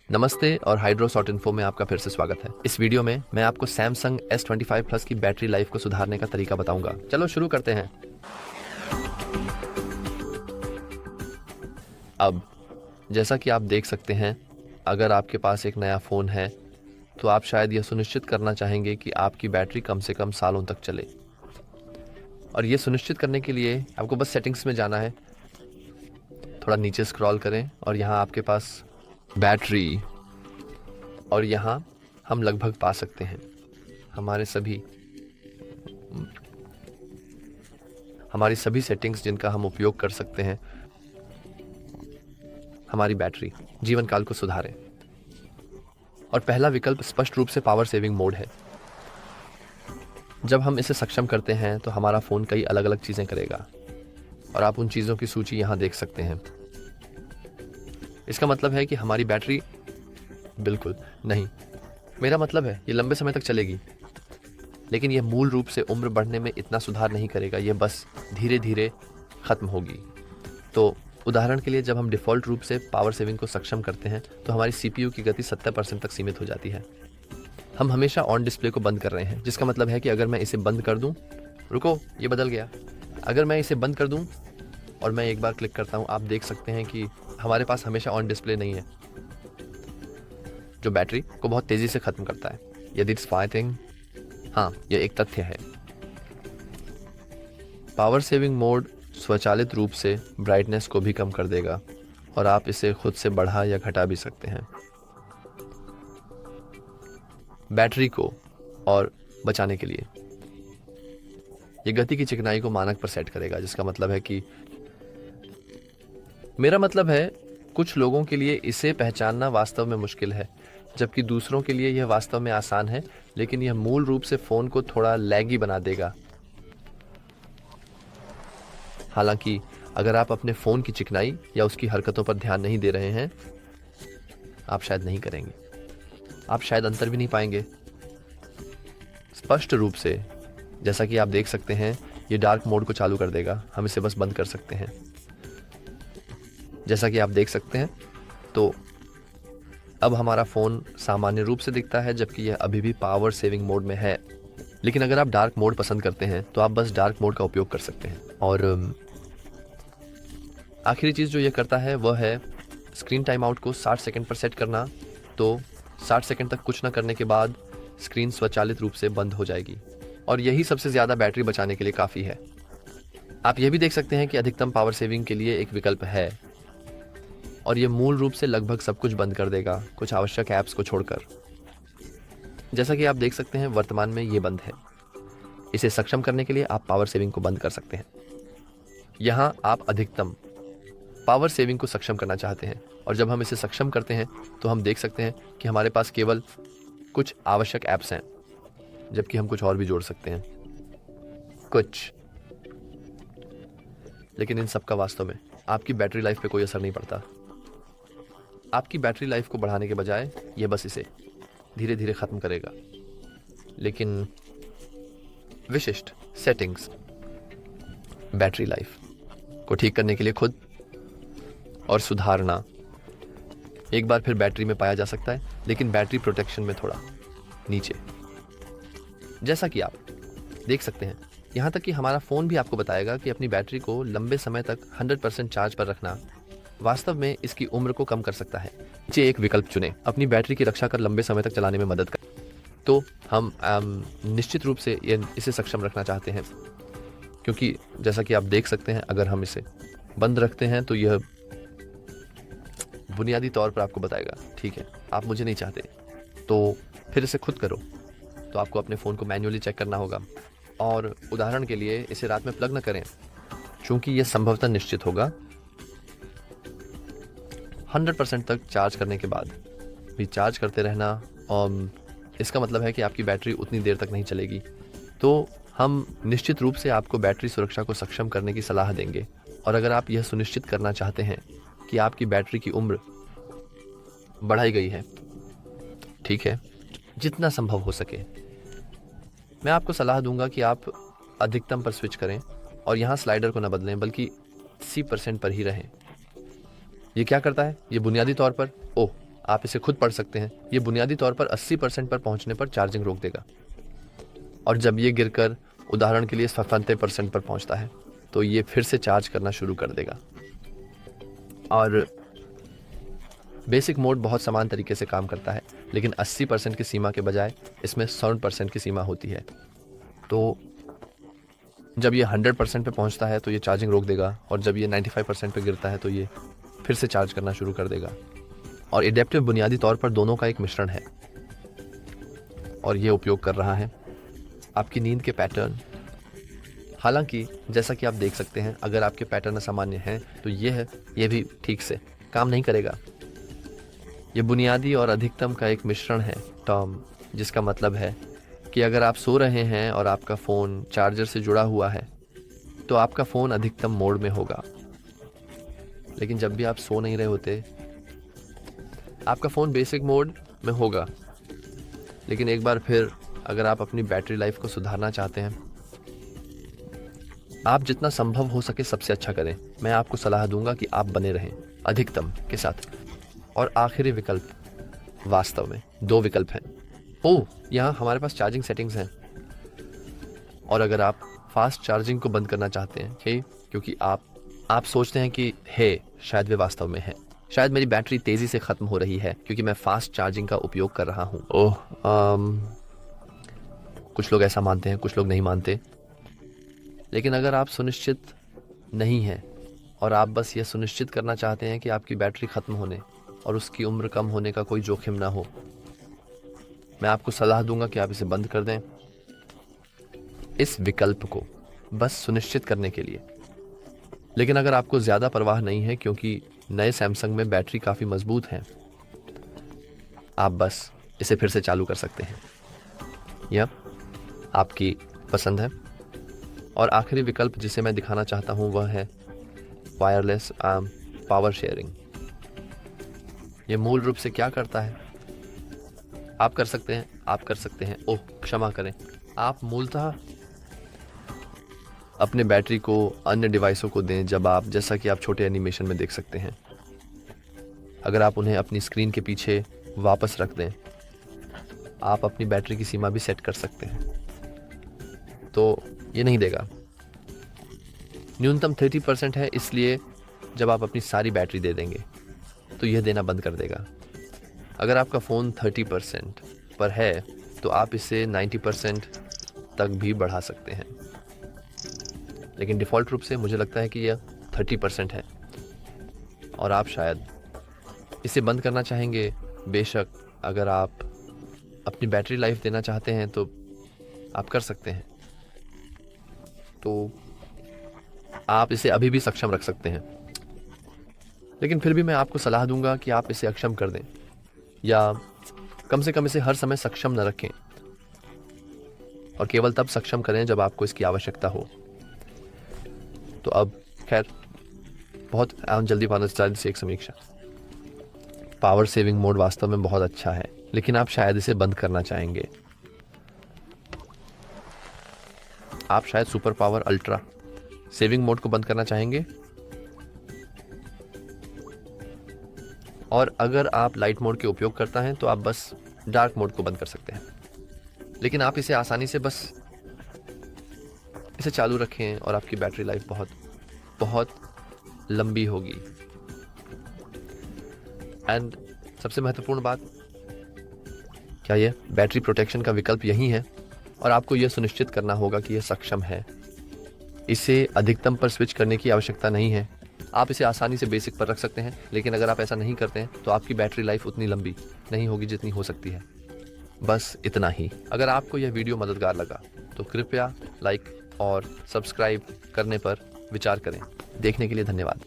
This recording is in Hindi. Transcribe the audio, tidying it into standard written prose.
नमस्ते और हाइड्रो शॉर्ट इन्फो में आपका फिर से स्वागत है। इस वीडियो में मैं आपको सैमसंग S25 प्लस की बैटरी लाइफ को सुधारने का तरीका बताऊंगा। चलो शुरू करते हैं। अब जैसा कि आप देख सकते हैं, अगर आपके पास एक नया फ़ोन है तो आप शायद यह सुनिश्चित करना चाहेंगे कि आपकी बैटरी कम से कम सालों तक चले। और ये सुनिश्चित करने के लिए आपको बस सेटिंग्स में जाना है, थोड़ा नीचे स्क्रॉल करें और यहाँ आपके पास बैटरी, और यहाँ हम लगभग पा सकते हैं हमारी सभी सेटिंग्स जिनका हम उपयोग कर सकते हैं हमारी बैटरी जीवन काल को सुधारें। और पहला विकल्प स्पष्ट रूप से पावर सेविंग मोड है। जब हम इसे सक्षम करते हैं तो हमारा फ़ोन कई अलग अलग चीज़ें करेगा और आप उन चीज़ों की सूची यहाँ देख सकते हैं। इसका मतलब है कि हमारी बैटरी बिल्कुल नहीं, मेरा मतलब है ये लंबे समय तक चलेगी, लेकिन यह मूल रूप से उम्र बढ़ने में इतना सुधार नहीं करेगा, यह बस धीरे धीरे ख़त्म होगी। तो उदाहरण के लिए जब हम डिफ़ॉल्ट रूप से पावर सेविंग को सक्षम करते हैं तो हमारी CPU की गति 70% तक सीमित हो जाती है। हम हमेशा ऑन डिस्प्ले को बंद कर रहे हैं, जिसका मतलब है कि अगर मैं इसे बंद कर दूं, रुको ये बदल गया, अगर मैं इसे बंद कर दूं और मैं एक बार क्लिक करता हूं, आप देख सकते हैं कि हमारे पास हमेशा ऑन डिस्प्ले नहीं है, जो बैटरी को बहुत तेज़ी से ख़त्म करता है। यदि इट्स फाइटिंग, हाँ, यह एक तथ्य है। पावर सेविंग मोड स्वचालित रूप से ब्राइटनेस को भी कम कर देगा और आप इसे खुद से बढ़ा या घटा भी सकते हैं। बैटरी को और बचाने के लिए ये गति की चिकनाई को मानक पर सेट करेगा, जिसका मतलब है कि मेरा मतलब है कुछ लोगों के लिए इसे पहचानना वास्तव में मुश्किल है, जबकि दूसरों के लिए यह वास्तव में आसान है, लेकिन यह मूल रूप से फ़ोन को थोड़ा लैगी बना देगा। हालांकि अगर आप अपने फ़ोन की चिकनाई या उसकी हरकतों पर ध्यान नहीं दे रहे हैं, आप शायद नहीं करेंगे, आप शायद अंतर भी नहीं पाएंगे। स्पष्ट रूप से जैसा कि आप देख सकते हैं, ये डार्क मोड को चालू कर देगा, हम इसे बस बंद कर सकते हैं। जैसा कि आप देख सकते हैं, तो अब हमारा फ़ोन सामान्य रूप से दिखता है, जबकि यह अभी भी पावर सेविंग मोड में है। लेकिन अगर आप डार्क मोड पसंद करते हैं तो आप बस डार्क मोड का उपयोग कर सकते हैं। और आखिरी चीज़ जो यह करता है वह है स्क्रीन टाइम आउट को 60 सेकंड पर सेट करना। तो 60 सेकंड तक कुछ न करने के बाद स्क्रीन स्वचालित रूप से बंद हो जाएगी, और यही सबसे ज़्यादा बैटरी बचाने के लिए काफ़ी है। आप यह भी देख सकते हैं कि अधिकतम पावर सेविंग के लिए एक विकल्प है, और यह मूल रूप से लगभग सब कुछ बंद कर देगा, कुछ आवश्यक ऐप्स को छोड़कर। जैसा कि आप देख सकते हैं, वर्तमान में ये बंद है। इसे सक्षम करने के लिए आप पावर सेविंग को बंद कर सकते हैं। यहाँ आप अधिकतम पावर सेविंग को सक्षम करना चाहते हैं, और जब हम इसे सक्षम करते हैं तो हम देख सकते हैं कि हमारे पास केवल कुछ आवश्यक ऐप्स हैं, जबकि हम कुछ और भी जोड़ सकते हैं कुछ। लेकिन इन सब का वास्तव में आपकी बैटरी लाइफ पे कोई असर नहीं पड़ता। आपकी बैटरी लाइफ को बढ़ाने के बजाय ये बस इसे धीरे धीरे ख़त्म करेगा। लेकिन विशिष्ट सेटिंग्स बैटरी लाइफ को ठीक करने के लिए खुद और सुधारना एक बार फिर बैटरी में पाया जा सकता है, लेकिन बैटरी प्रोटेक्शन में थोड़ा नीचे। जैसा कि आप देख सकते हैं, यहाँ तक कि हमारा फ़ोन भी आपको बताएगा कि अपनी बैटरी को लंबे समय तक 100% चार्ज पर रखना वास्तव में इसकी उम्र को कम कर सकता है। नीचे एक विकल्प चुनें, अपनी बैटरी की रक्षा कर लंबे समय तक चलाने में मदद कर। तो हम निश्चित रूप से इसे सक्षम रखना चाहते हैं, क्योंकि जैसा कि आप देख सकते हैं, अगर हम इसे बंद रखते हैं तो यह बुनियादी तौर पर आपको बताएगा, ठीक है आप मुझे नहीं चाहते, तो फिर इसे खुद करो। तो आपको अपने फ़ोन को मैन्युअली चेक करना होगा, और उदाहरण के लिए इसे रात में प्लग न करें, चूँकि यह संभवतः निश्चित होगा 100% तक चार्ज करने के बाद भी चार्ज करते रहना। और इसका मतलब है कि आपकी बैटरी उतनी देर तक नहीं चलेगी। तो हम निश्चित रूप से आपको बैटरी सुरक्षा को सक्षम करने की सलाह देंगे, और अगर आप यह सुनिश्चित करना चाहते हैं कि आपकी बैटरी की उम्र बढ़ाई गई है, ठीक है, जितना संभव हो सके, मैं आपको सलाह दूंगा कि आप अधिकतम पर स्विच करें और यहाँ स्लाइडर को न बदलें, बल्कि 80% पर ही रहें। ये क्या करता है? ये बुनियादी तौर पर, ओह आप इसे खुद पढ़ सकते हैं। ये बुनियादी तौर पर 80% पर पहुंचने पर चार्जिंग रोक देगा, और जब ये गिरकर उदाहरण के लिए 97% पर पहुंचता है तो ये फिर से चार्ज करना शुरू कर देगा। और बेसिक मोड बहुत समान तरीके से काम करता है, लेकिन 80% की सीमा के बजाय इसमें 100% की सीमा होती है। तो जब ये 100% पे पहुंचता है तो ये चार्जिंग रोक देगा, और जब ये 95% पे गिरता है तो ये फिर से चार्ज करना शुरू कर देगा। और एडेप्टिव बुनियादी तौर पर दोनों का एक मिश्रण है, और ये उपयोग कर रहा है आपकी नींद के पैटर्न। हालांकि जैसा कि आप देख सकते हैं, अगर आपके पैटर्न असामान्य हैं तो ये भी ठीक से काम नहीं करेगा। ये बुनियादी और अधिकतम का एक मिश्रण है टर्म, जिसका मतलब है कि अगर आप सो रहे हैं और आपका फ़ोन चार्जर से जुड़ा हुआ है तो आपका फ़ोन अधिकतम मोड में होगा। लेकिन जब भी आप सो नहीं रहे होते, आपका फ़ोन बेसिक मोड में होगा। लेकिन एक बार फिर, अगर आप अपनी बैटरी लाइफ को सुधारना चाहते हैं, आप जितना संभव हो सके सबसे अच्छा करें। मैं आपको सलाह दूंगा कि आप बने रहें अधिकतम के साथ। और आखिरी विकल्प, वास्तव में 2 विकल्प हैं। यहाँ हमारे पास चार्जिंग सेटिंग्स हैं, और अगर आप फास्ट चार्जिंग को बंद करना चाहते हैं, क्योंकि आप सोचते हैं कि शायद वे वास्तव में है, शायद मेरी बैटरी तेज़ी से ख़त्म हो रही है क्योंकि मैं फास्ट चार्जिंग का उपयोग कर रहा हूँ। कुछ लोग ऐसा मानते हैं, कुछ लोग नहीं मानते। लेकिन अगर आप सुनिश्चित नहीं हैं और आप बस ये सुनिश्चित करना चाहते हैं कि आपकी बैटरी ख़त्म होने और उसकी उम्र कम होने का कोई जोखिम ना हो, मैं आपको सलाह दूंगा कि आप इसे बंद कर दें, इस विकल्प को बस सुनिश्चित करने के लिए। लेकिन अगर आपको ज़्यादा परवाह नहीं है, क्योंकि नए सैमसंग में बैटरी काफ़ी मजबूत है, आप बस इसे फिर से चालू कर सकते हैं। यह आपकी पसंद है। और आखिरी विकल्प जिसे मैं दिखाना चाहता हूँ वह है वायरलेस पावर शेयरिंग। ये मूल रूप से क्या करता है? आप कर सकते हैं, क्षमा करें, आप मूलतः अपने बैटरी को अन्य डिवाइसों को दें जब आप, जैसा कि आप छोटे एनिमेशन में देख सकते हैं, अगर आप उन्हें अपनी स्क्रीन के पीछे वापस रख दें, आप अपनी बैटरी की सीमा भी सेट कर सकते हैं। तो ये नहीं देगा। न्यूनतम 30% है, इसलिए जब आप अपनी सारी बैटरी दे देंगे तो यह देना बंद कर देगा। अगर आपका फ़ोन 30% पर है तो आप इसे 90% तक भी बढ़ा सकते हैं, लेकिन डिफ़ॉल्ट रूप से मुझे लगता है कि यह 30% है, और आप शायद इसे बंद करना चाहेंगे। बेशक अगर आप अपनी बैटरी लाइफ देना चाहते हैं तो आप कर सकते हैं। तो आप इसे अभी भी सक्षम रख सकते हैं, लेकिन फिर भी मैं आपको सलाह दूंगा कि आप इसे अक्षम कर दें, या कम से कम इसे हर समय सक्षम न रखें, और केवल तब सक्षम करें जब आपको इसकी आवश्यकता हो। तो अब खैर, बहुत जल्दी पाना से एक समीक्षा। पावर सेविंग मोड वास्तव में बहुत अच्छा है, लेकिन आप शायद इसे बंद करना चाहेंगे। आप शायद super power ultra saving mode को बंद करना चाहेंगे, और अगर आप लाइट मोड के उपयोग करता हैं तो आप बस डार्क मोड को बंद कर सकते हैं। लेकिन आप इसे आसानी से बस इसे चालू रखें और आपकी बैटरी लाइफ बहुत बहुत लंबी होगी। एंड सबसे महत्वपूर्ण बात, क्या यह बैटरी प्रोटेक्शन का विकल्प यही है, और आपको यह सुनिश्चित करना होगा कि यह सक्षम है। इसे अधिकतम पर स्विच करने की आवश्यकता नहीं है। आप इसे आसानी से बेसिक पर रख सकते हैं, लेकिन अगर आप ऐसा नहीं करते हैं तो आपकी बैटरी लाइफ उतनी लंबी नहीं होगी जितनी हो सकती है। बस इतना ही। अगर आपको यह वीडियो मददगार लगा तो कृपया लाइक और सब्सक्राइब करने पर विचार करें। देखने के लिए धन्यवाद।